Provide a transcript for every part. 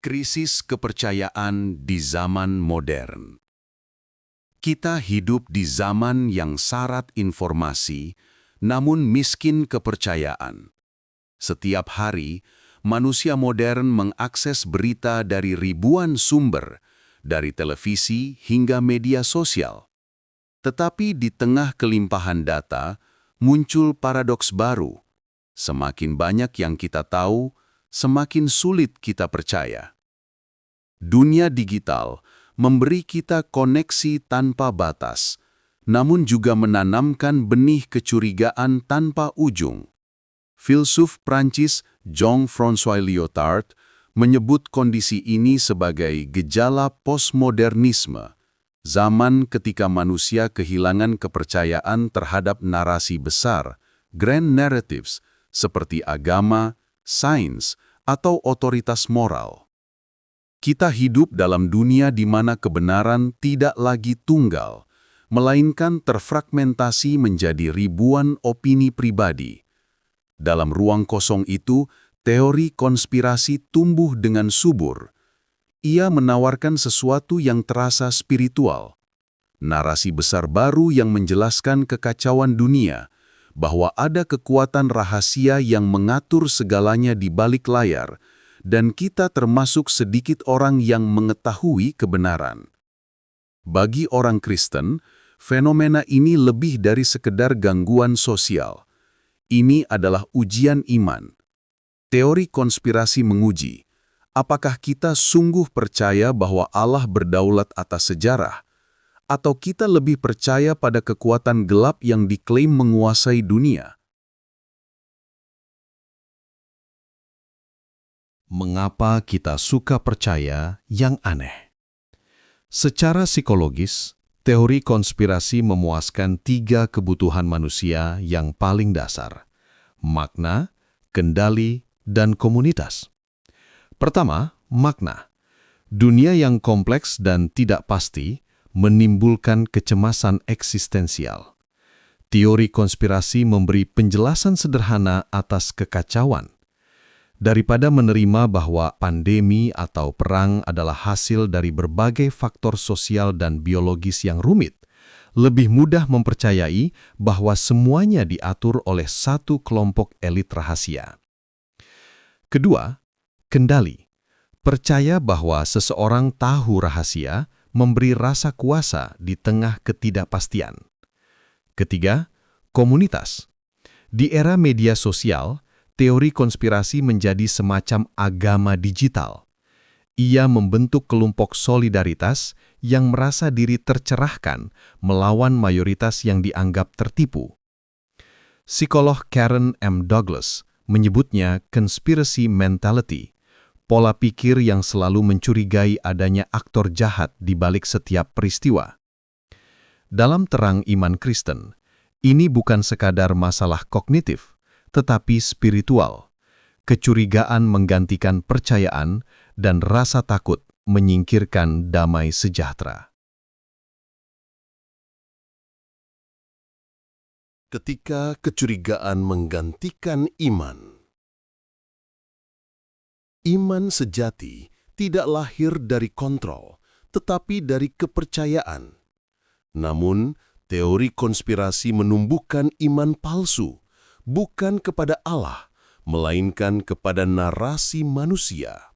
Krisis kepercayaan di zaman modern. Kita hidup di zaman yang syarat informasi, namun miskin kepercayaan. Setiap hari, manusia modern mengakses berita dari ribuan sumber, dari televisi hingga media sosial. Tetapi di tengah kelimpahan data, muncul paradoks baru. Semakin banyak yang kita tahu, semakin sulit kita percaya. Dunia digital memberi kita koneksi tanpa batas, namun juga menanamkan benih kecurigaan tanpa ujung. Filsuf Prancis Jean-François Lyotard menyebut kondisi ini sebagai gejala postmodernisme, zaman ketika manusia kehilangan kepercayaan terhadap narasi besar, grand narratives, seperti agama, sains, atau otoritas moral. Kita hidup dalam dunia di mana kebenaran tidak lagi tunggal, melainkan terfragmentasi menjadi ribuan opini pribadi. Dalam ruang kosong itu, teori konspirasi tumbuh dengan subur. Ia menawarkan sesuatu yang terasa spiritual. Narasi besar baru yang menjelaskan kekacauan dunia, bahwa ada kekuatan rahasia yang mengatur segalanya di balik layar, dan kita termasuk sedikit orang yang mengetahui kebenaran. Bagi orang Kristen, fenomena ini lebih dari sekedar gangguan sosial. Ini adalah ujian iman. Teori konspirasi menguji, apakah kita sungguh percaya bahwa Allah berdaulat atas sejarah, atau kita lebih percaya pada kekuatan gelap yang diklaim menguasai dunia? Mengapa kita suka percaya yang aneh? Secara psikologis, teori konspirasi memuaskan 3 kebutuhan manusia yang paling dasar: makna, kendali, dan komunitas. Pertama, makna. Dunia yang kompleks dan tidak pasti menimbulkan kecemasan eksistensial. Teori konspirasi memberi penjelasan sederhana atas kekacauan. Daripada menerima bahwa pandemi atau perang adalah hasil dari berbagai faktor sosial dan biologis yang rumit, lebih mudah mempercayai bahwa semuanya diatur oleh satu kelompok elit rahasia. Kedua, kendali. Percaya bahwa seseorang tahu rahasia memberi rasa kuasa di tengah ketidakpastian. Ketiga, komunitas. Di era media sosial, teori konspirasi menjadi semacam agama digital. Ia membentuk kelompok solidaritas yang merasa diri tercerahkan melawan mayoritas yang dianggap tertipu. Psikolog Karen M. Douglas menyebutnya conspiracy mentality, pola pikir yang selalu mencurigai adanya aktor jahat di balik setiap peristiwa. Dalam terang iman Kristen, ini bukan sekadar masalah kognitif, tetapi spiritual. Kecurigaan menggantikan percayaan dan rasa takut menyingkirkan damai sejahtera. Ketika kecurigaan menggantikan iman. Iman sejati tidak lahir dari kontrol, tetapi dari kepercayaan. Namun, teori konspirasi menumbuhkan iman palsu, bukan kepada Allah, melainkan kepada narasi manusia.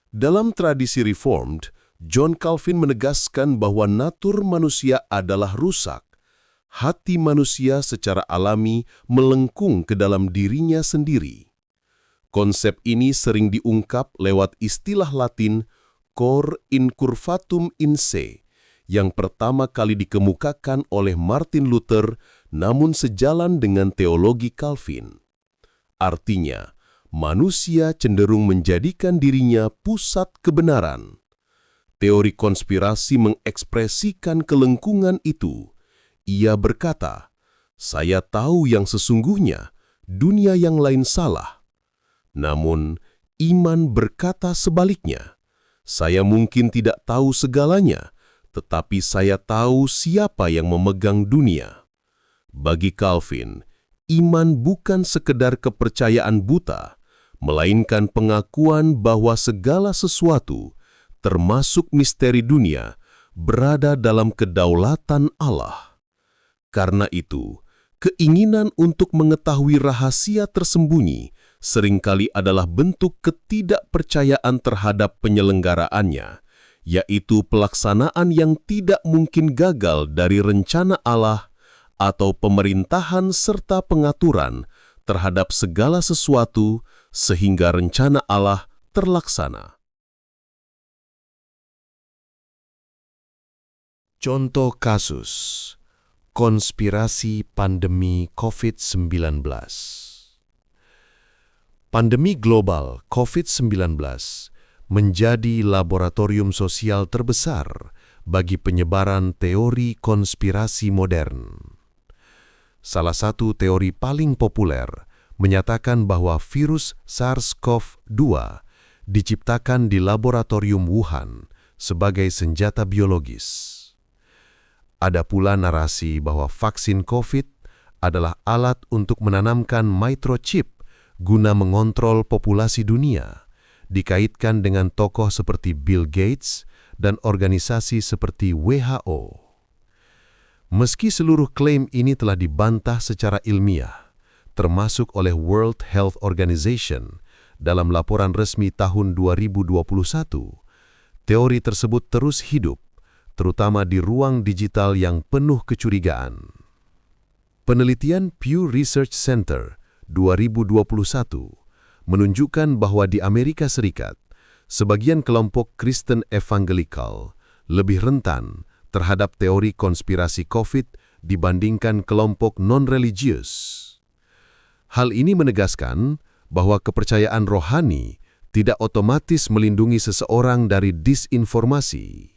Dalam tradisi Reformed, John Calvin menegaskan bahwa natur manusia adalah rusak. Hati manusia secara alami melengkung ke dalam dirinya sendiri. Konsep ini sering diungkap lewat istilah Latin cor incurvatum in se, yang pertama kali dikemukakan oleh Martin Luther, namun sejalan dengan teologi Calvin. Artinya, manusia cenderung menjadikan dirinya pusat kebenaran. Teori konspirasi mengekspresikan kelengkungan itu. Ia berkata, "Saya tahu yang sesungguhnya, dunia yang lain salah." Namun, iman berkata sebaliknya, "Saya mungkin tidak tahu segalanya, tetapi saya tahu siapa yang memegang dunia." Bagi Calvin, iman bukan sekedar kepercayaan buta, melainkan pengakuan bahwa segala sesuatu, termasuk misteri dunia, berada dalam kedaulatan Allah. Karena itu, keinginan untuk mengetahui rahasia tersembunyi seringkali adalah bentuk ketidakpercayaan terhadap penyelenggaraannya, yaitu pelaksanaan yang tidak mungkin gagal dari rencana Allah atau pemerintahan serta pengaturan terhadap segala sesuatu sehingga rencana Allah terlaksana. Contoh kasus konspirasi pandemi COVID-19. Pandemi global COVID-19 menjadi laboratorium sosial terbesar bagi penyebaran teori konspirasi modern. Salah satu teori paling populer menyatakan bahwa virus SARS-CoV-2 diciptakan di laboratorium Wuhan sebagai senjata biologis. Ada pula narasi bahwa vaksin COVID adalah alat untuk menanamkan microchip guna mengontrol populasi dunia, dikaitkan dengan tokoh seperti Bill Gates dan organisasi seperti WHO. Meski seluruh klaim ini telah dibantah secara ilmiah, termasuk oleh World Health Organization dalam laporan resmi tahun 2021, teori tersebut terus hidup, terutama di ruang digital yang penuh kecurigaan. Penelitian Pew Research Center 2021 menunjukkan bahwa di Amerika Serikat, sebagian kelompok Kristen evangelikal lebih rentan terhadap teori konspirasi COVID dibandingkan kelompok non-religius. Hal ini menegaskan bahwa kepercayaan rohani tidak otomatis melindungi seseorang dari disinformasi.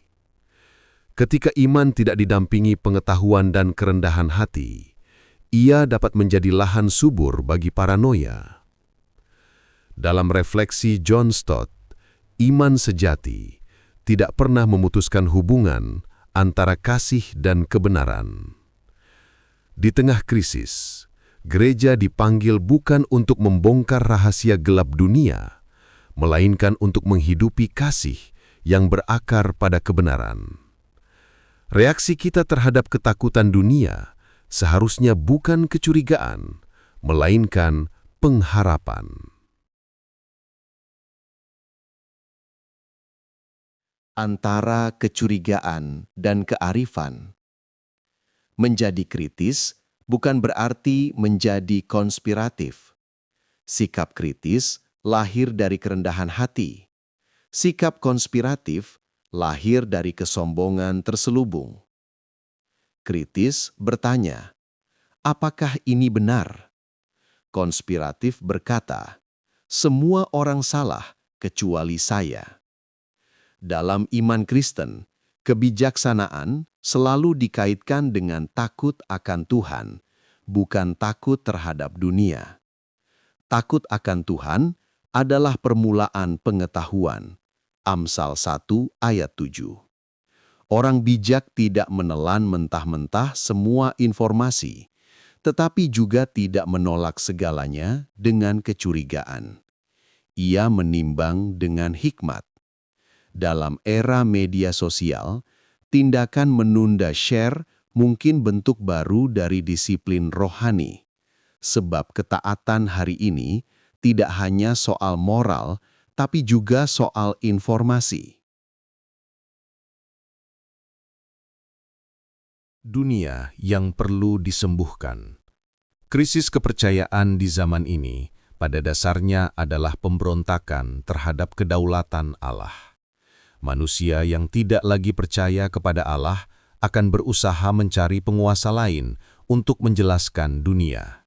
Ketika iman tidak didampingi pengetahuan dan kerendahan hati, ia dapat menjadi lahan subur bagi paranoia. Dalam refleksi John Stott, iman sejati tidak pernah memutuskan hubungan antara kasih dan kebenaran. Di tengah krisis, gereja dipanggil bukan untuk membongkar rahasia gelap dunia, melainkan untuk menghidupi kasih yang berakar pada kebenaran. Reaksi kita terhadap ketakutan dunia seharusnya bukan kecurigaan, melainkan pengharapan. Antara kecurigaan dan kearifan. Menjadi kritis bukan berarti menjadi konspiratif. Sikap kritis lahir dari kerendahan hati. Sikap konspiratif lahir dari kesombongan terselubung. Kritis bertanya, apakah ini benar? Konspiratif berkata, semua orang salah kecuali saya. Dalam iman Kristen, kebijaksanaan selalu dikaitkan dengan takut akan Tuhan, bukan takut terhadap dunia. Takut akan Tuhan adalah permulaan pengetahuan. Amsal 1 ayat 7. Orang bijak tidak menelan mentah-mentah semua informasi, tetapi juga tidak menolak segalanya dengan kecurigaan. Ia menimbang dengan hikmat. Dalam era media sosial, tindakan menunda share mungkin bentuk baru dari disiplin rohani. Sebab ketaatan hari ini tidak hanya soal moral, tapi juga soal informasi. Dunia yang perlu disembuhkan. Krisis kepercayaan di zaman ini pada dasarnya adalah pemberontakan terhadap kedaulatan Allah. Manusia yang tidak lagi percaya kepada Allah akan berusaha mencari penguasa lain untuk menjelaskan dunia.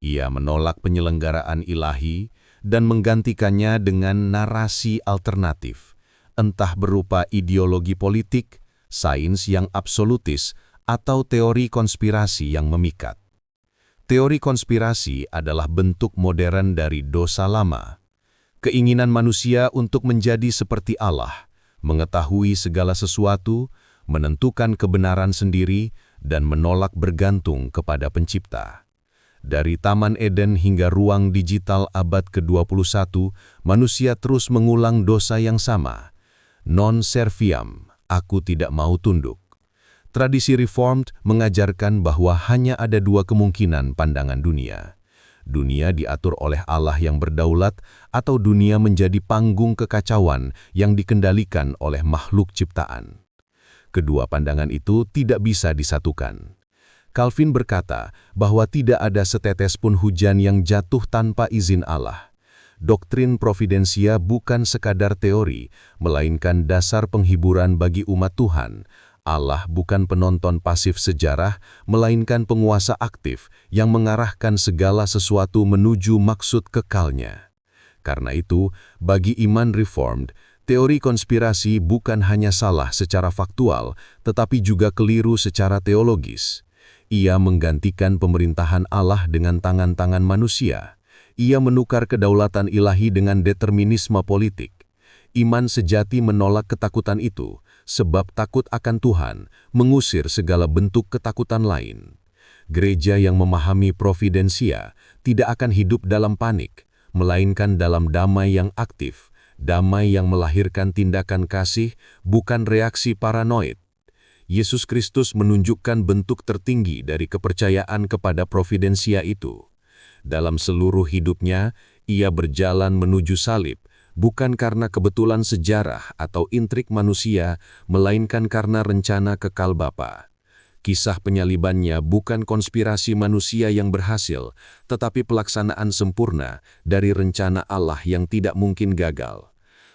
Ia menolak penyelenggaraan ilahi dan menggantikannya dengan narasi alternatif, entah berupa ideologi politik, sains yang absolutis, atau teori konspirasi yang memikat. Teori konspirasi adalah bentuk modern dari dosa lama. Keinginan manusia untuk menjadi seperti Allah, mengetahui segala sesuatu, menentukan kebenaran sendiri, dan menolak bergantung kepada pencipta. Dari Taman Eden hingga ruang digital abad ke-21, manusia terus mengulang dosa yang sama. Non serviam, aku tidak mau tunduk. Tradisi Reformed mengajarkan bahwa hanya ada dua kemungkinan pandangan dunia. Dunia diatur oleh Allah yang berdaulat atau dunia menjadi panggung kekacauan yang dikendalikan oleh makhluk ciptaan. Kedua pandangan itu tidak bisa disatukan. Calvin berkata bahwa tidak ada setetes pun hujan yang jatuh tanpa izin Allah. Doktrin providensia bukan sekadar teori, melainkan dasar penghiburan bagi umat Tuhan. Allah bukan penonton pasif sejarah, melainkan penguasa aktif yang mengarahkan segala sesuatu menuju maksud kekalnya. Karena itu, bagi iman Reformed, teori konspirasi bukan hanya salah secara faktual, tetapi juga keliru secara teologis. Ia menggantikan pemerintahan Allah dengan tangan-tangan manusia. Ia menukar kedaulatan ilahi dengan determinisme politik. Iman sejati menolak ketakutan itu, sebab takut akan Tuhan mengusir segala bentuk ketakutan lain. Gereja yang memahami providensia tidak akan hidup dalam panik, melainkan dalam damai yang aktif, damai yang melahirkan tindakan kasih, bukan reaksi paranoid. Yesus Kristus menunjukkan bentuk tertinggi dari kepercayaan kepada providensia itu. Dalam seluruh hidupnya, ia berjalan menuju salib, bukan karena kebetulan sejarah atau intrik manusia, melainkan karena rencana kekal Bapa. Kisah penyalibannya bukan konspirasi manusia yang berhasil, tetapi pelaksanaan sempurna dari rencana Allah yang tidak mungkin gagal.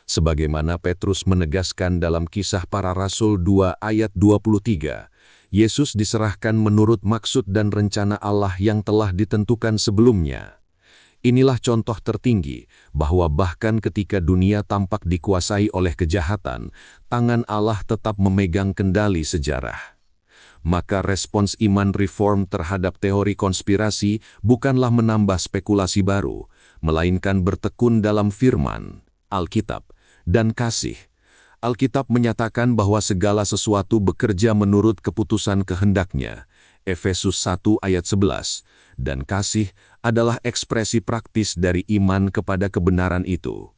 Sebagaimana Petrus menegaskan dalam Kisah Para Rasul 2 ayat 23, Yesus diserahkan menurut maksud dan rencana Allah yang telah ditentukan sebelumnya. Inilah contoh tertinggi bahwa bahkan ketika dunia tampak dikuasai oleh kejahatan, tangan Allah tetap memegang kendali sejarah. Maka respons iman Reform terhadap teori konspirasi bukanlah menambah spekulasi baru, melainkan bertekun dalam firman, Alkitab, dan kasih. Alkitab menyatakan bahwa segala sesuatu bekerja menurut keputusan kehendaknya, Efesus 1 ayat 11, dan kasih adalah ekspresi praktis dari iman kepada kebenaran itu.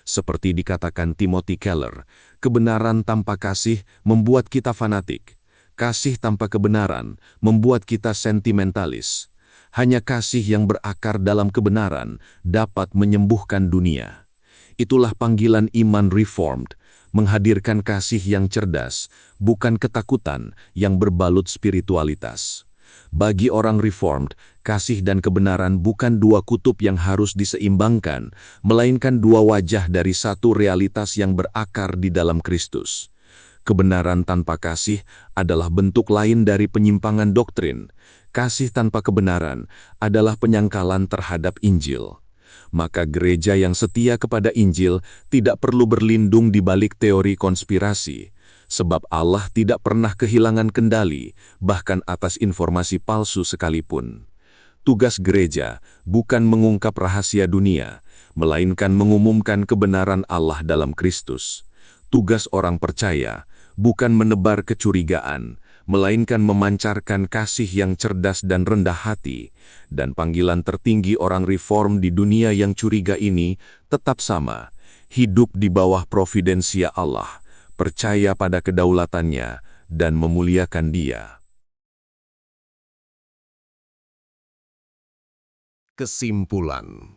Seperti dikatakan Timothy Keller, kebenaran tanpa kasih membuat kita fanatik. Kasih tanpa kebenaran membuat kita sentimentalis. Hanya kasih yang berakar dalam kebenaran dapat menyembuhkan dunia. Itulah panggilan iman Reformed, menghadirkan kasih yang cerdas, bukan ketakutan yang berbalut spiritualitas. Bagi orang Reformed, kasih dan kebenaran bukan dua kutub yang harus diseimbangkan, melainkan dua wajah dari satu realitas yang berakar di dalam Kristus. Kebenaran tanpa kasih adalah bentuk lain dari penyimpangan doktrin. Kasih tanpa kebenaran adalah penyangkalan terhadap Injil. Maka gereja yang setia kepada Injil tidak perlu berlindung di balik teori konspirasi, sebab Allah tidak pernah kehilangan kendali, bahkan atas informasi palsu sekalipun. Tugas gereja bukan mengungkap rahasia dunia, melainkan mengumumkan kebenaran Allah dalam Kristus. Tugas orang percaya bukan menebar kecurigaan, melainkan memancarkan kasih yang cerdas dan rendah hati. Dan panggilan tertinggi orang Reform di dunia yang curiga ini tetap sama, hidup di bawah providensia Allah, percaya pada kedaulatannya, dan memuliakan Dia. Kesimpulan: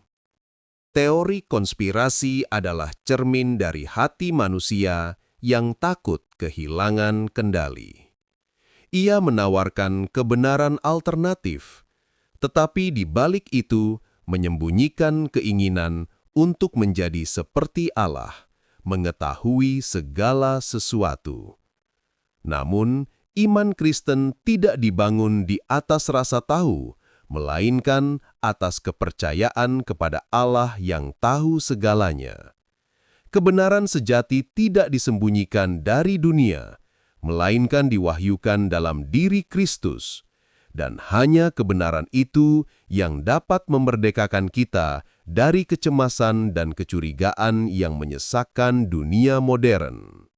teori konspirasi adalah cermin dari hati manusia yang takut kehilangan kendali. Ia menawarkan kebenaran alternatif, tetapi di balik itu menyembunyikan keinginan untuk menjadi seperti Allah, mengetahui segala sesuatu. Namun, iman Kristen tidak dibangun di atas rasa tahu, melainkan atas kepercayaan kepada Allah yang tahu segalanya. Kebenaran sejati tidak disembunyikan dari dunia, melainkan diwahyukan dalam diri Kristus. Dan hanya kebenaran itu yang dapat memerdekakan kita dari kecemasan dan kecurigaan yang menyesakkan dunia modern.